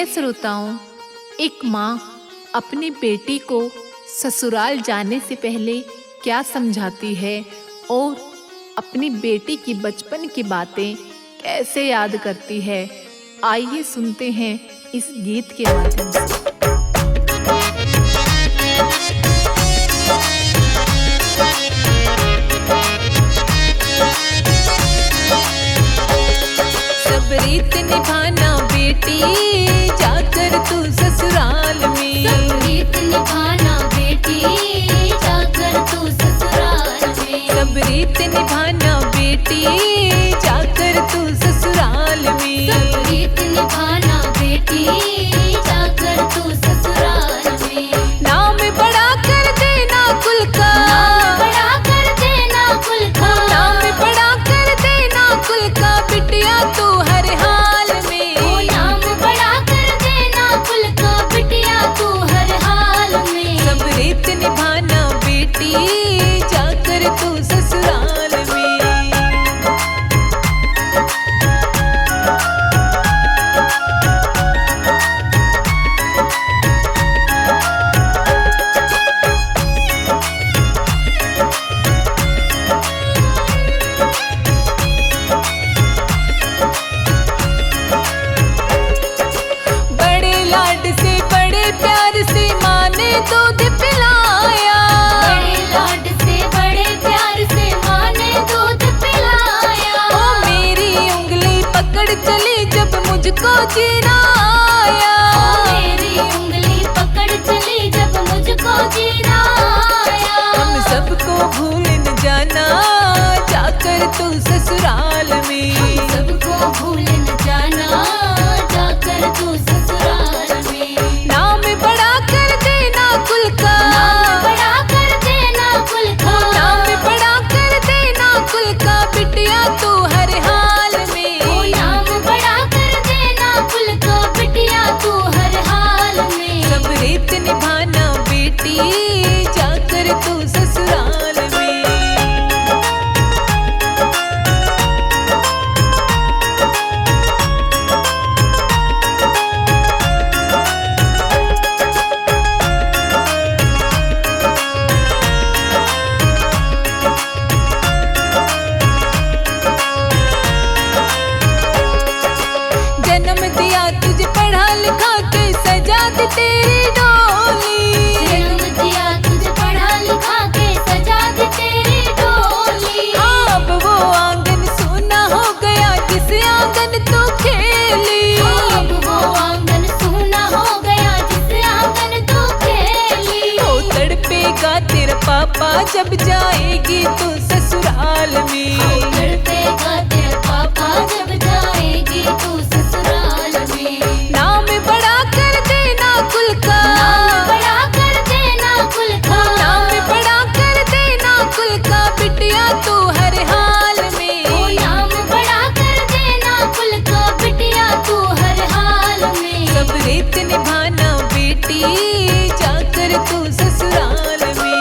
प्रिय श्रोताओं, एक माँ अपनी बेटी को ससुराल जाने से पहले क्या समझाती है और अपनी बेटी की बचपन की बातें कैसे याद करती है, आइए सुनते हैं इस गीत के माध्यम से। सब रीत निभाना बेटी, जाकर तू ससुराल में। सब रीत निभाना बेटी, जाकर तू ससुराल में। सब रीत निभाना बेटी, जाकर तू ससुराल में। सब रीत निभाना बेटी, जाकर तू ससुराल में। नाम बड़ा कर देना कुल का, नाम बड़ा कर देना कुल का। नाम बड़ा कर देना कुल का, बिटिया तू हर हाल में। ओ नाम बड़ा कर देना कुल का, बिटिया तू हर हाल में। सब रीत निभाना बेटी, जाकर तू ससुराल में। बड़े लाड से बड़े प्यार से माँ ने दूध पिलाया। बड़े लाड से बड़े प्यार से माँ ने दूध पिलाया। ओ मेरी उंगली पकड़ चली जब मुझको जीना आया। ओ मेरी उंगली पकड़ चली जब मुझको जीना आया। हम सबको भूल न जाना, जाकर तू ससुराल में। हम सबको भूल न जाना, जाकर तू ससुराल में। नाम बड़ा कर देना कुल का, नाम बड़ा कर देना कुल का। नाम बड़ा कर देना कुल का, बिटिया तू हर हाल में। ओ नाम बड़ा कर देना कुल का, बिटिया तू हर हाल में। सब रीत निभाना बेटी, जाकर तू ससुराल में। जन्म दिया तुझे पढ़ा लिखा के, सजा दी तेरी डोली। जन्म दिया तुझे पढ़ा लिखा के, सजा दी तेरी डोली। अब वो आंगन सूना हो गया जिस आंगन तू खेली। अब वो आंगन सूना हो गया जिस आंगन तू खेली। ओ तड़पेगा तेरा पापा जब जाएगी तू ससुराल में। तड़पेगा तेरा पापा जब जाएगी तू ससुराल में। नाम बड़ा कर देना कुल का, नाम बड़ा कर देना कुल का। नाम बड़ा कर देना कुल का, बिटिया तू हर हाल ओ में। नाम बड़ा कर देना कुल का, बिटिया तू हर हाल में। सब रीत निभाना बेटी, जाकर तू ससुराल में।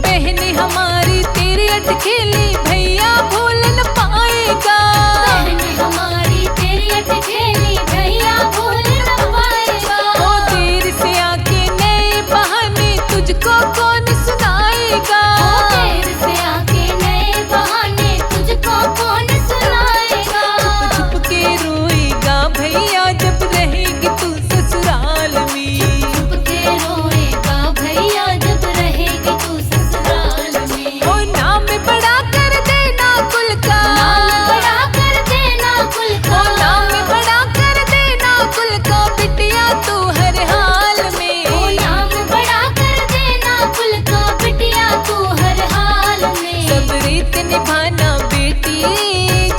बहनी हमारी तेरी अटखेली, भैया भूल न पाएगा। बहन हमारी तेरी अटखेली, भैया भूल न पाएगा। ओ देर से आके नए बहाने तुझको कौन सुनाएगा। ओ देर से आके नए बहाने तुझको कौन सुनाएगा। छुप छुप के रोएगा भैया जब रहेगी तू ससुराल में। छुप के रोएगा भैया जब रहेगी तू ससुराल में। ओ नाम बड़ा कर देना कुल का, नाम बड़ा कर देना कुल का। ओ नाम बड़ा कर देना कुल का, बिटिया तू हर हाल में। ओ नाम बड़ा कर देना कुल का, बिटिया तू हर हाल में। सब रीत निभाना बेटी,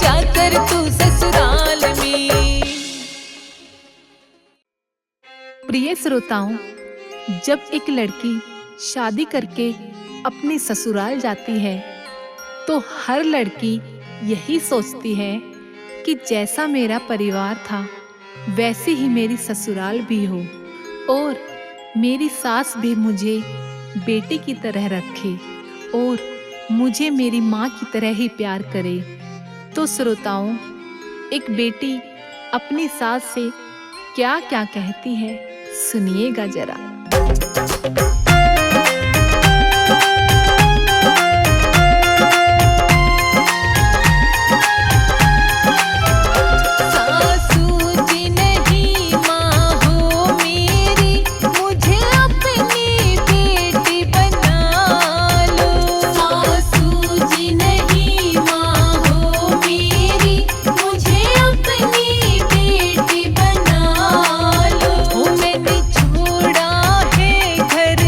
जाकर तू ससुराल में। प्रिय श्रोताओं, जब एक लड़की शादी करके अपने ससुराल जाती है तो हर लड़की यही सोचती है कि जैसा मेरा परिवार था वैसे ही मेरी ससुराल भी हो और मेरी सास भी मुझे बेटी की तरह रखे और मुझे मेरी माँ की तरह ही प्यार करे। तो श्रोताओं, एक बेटी अपनी सास से क्या क्या कहती है, सुनिएगा जरा। छोड़ा है घर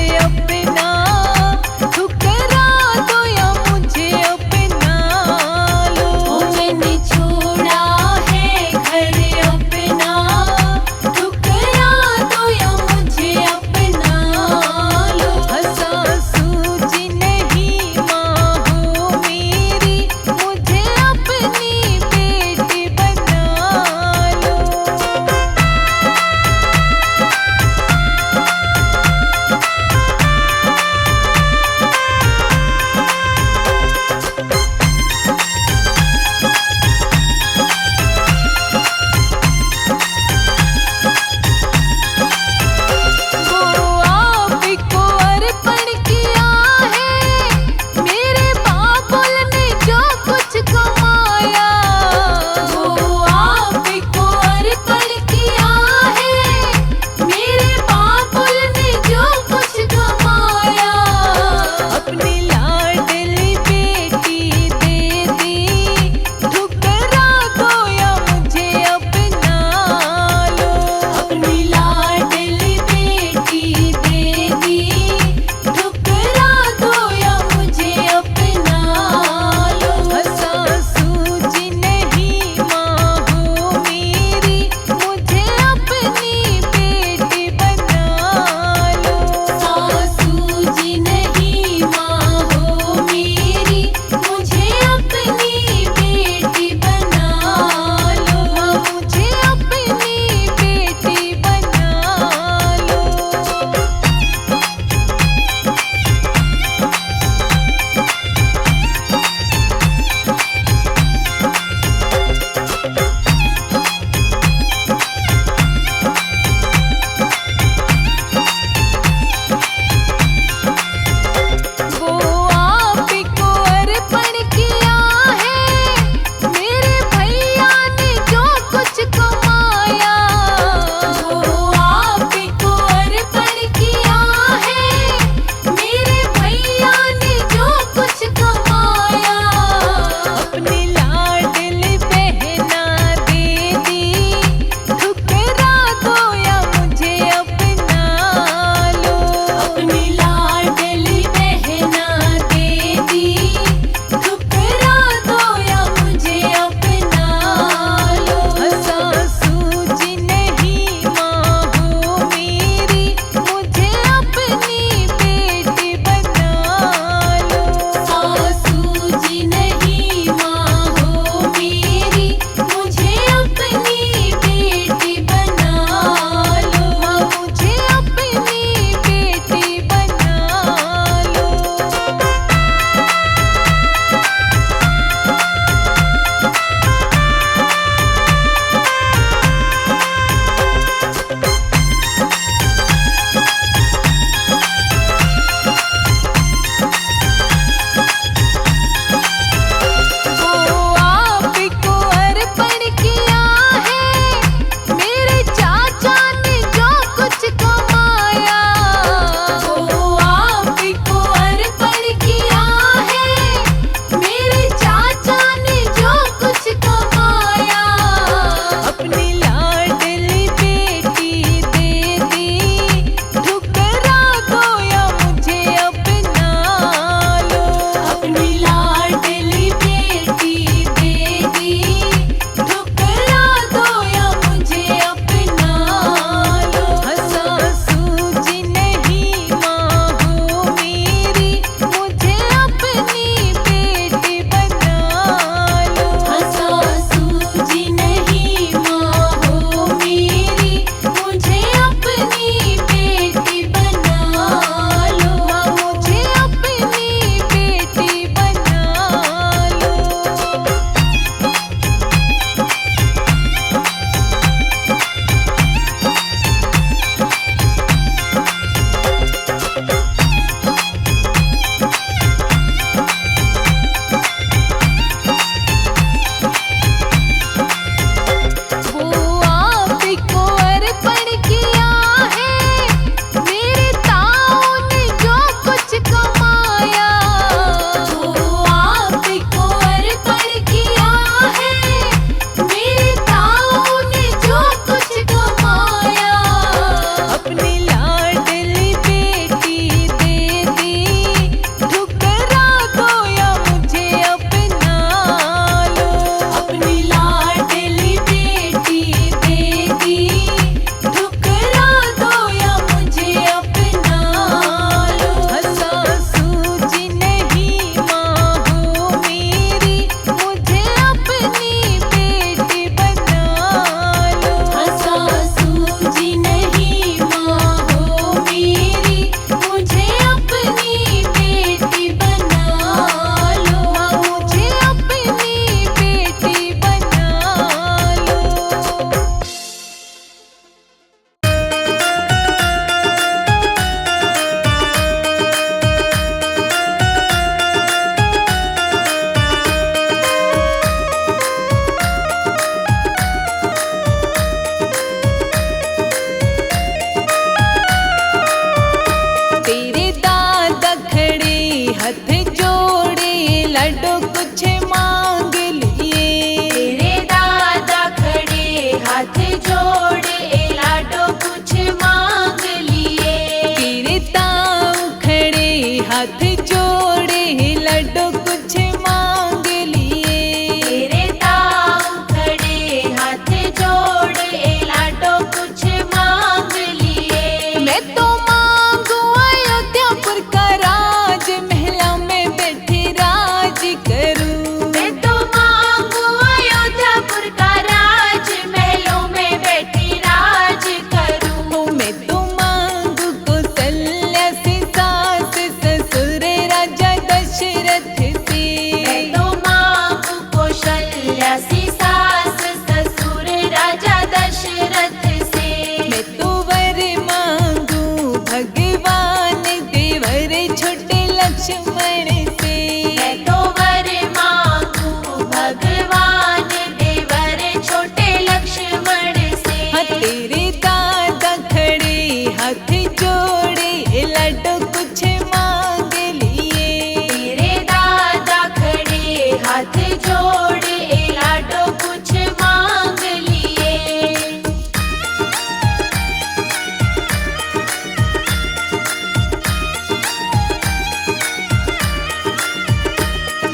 लाडो कुछ मांग लिए। तेरे दादा खड़े हाथ जोड़े लाडो कुछ मांग लिए। तेरे ताऊ खड़े हाथ जोड़े लाडो कुछ मांग लिए। तेरे ताऊ खड़े हाथ जोड़े लाडो कुछ मांग लिए। मैं तो मांगू अयोध्यापुर का राज, महला में बैठी राज करूं। मैं तो मांगू अयोध्यापुर का राज, महलों में बैठी राज करूं। मैं तो मांगू कौशल्या से सास ससुर राजा दशरथ से। मैं तो मांगू कौशल्या सी सास ससुर राजा दशरथ से। मैं तो वर मांगू भगवान देवर छोटे लक्ष्मण से। मैं तो वर मांगू भगवान देवर छोटे लक्ष्मण से। हाँ तेरे दादा खड़े हाथ जोड़े लाडो कुछ मांग लिए। तेरे दादा खड़े हाथ जोड़े लाडो कुछ मांग लिए।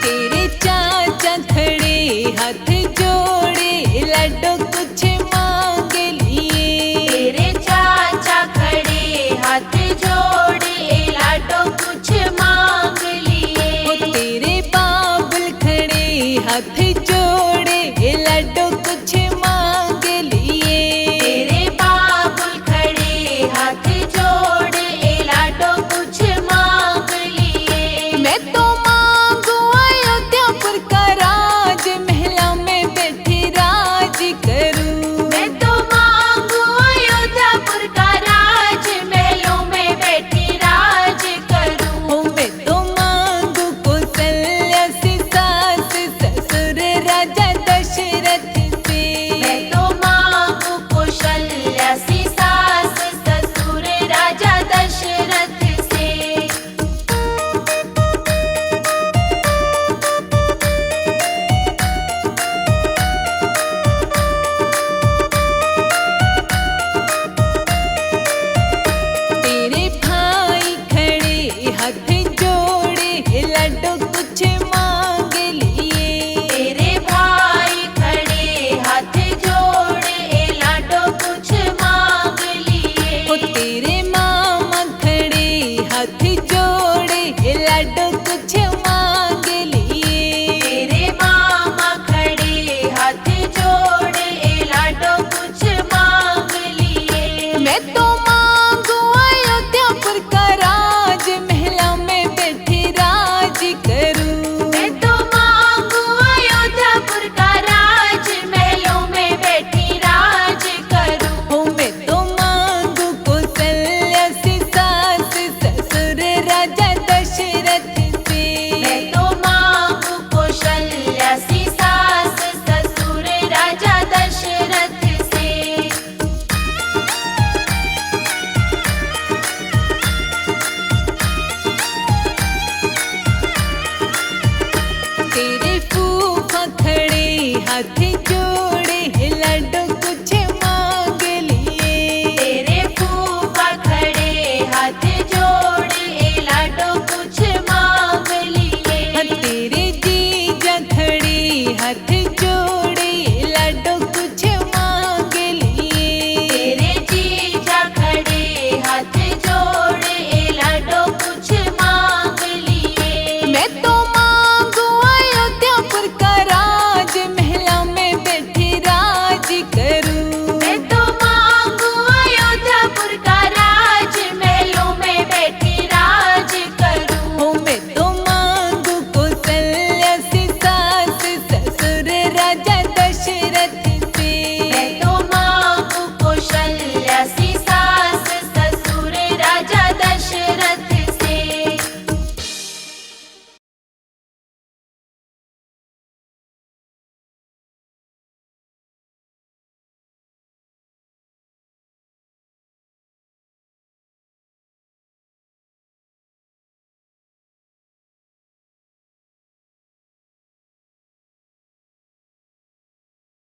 तेरे चाचा खड़े हाथ जोड़े लाडो कुछ मांग लिए। तेरे चाचा खड़े हाथ जोड़े लाडो कुछ मांग लिए। तेरे बाबुल खड़े हाथ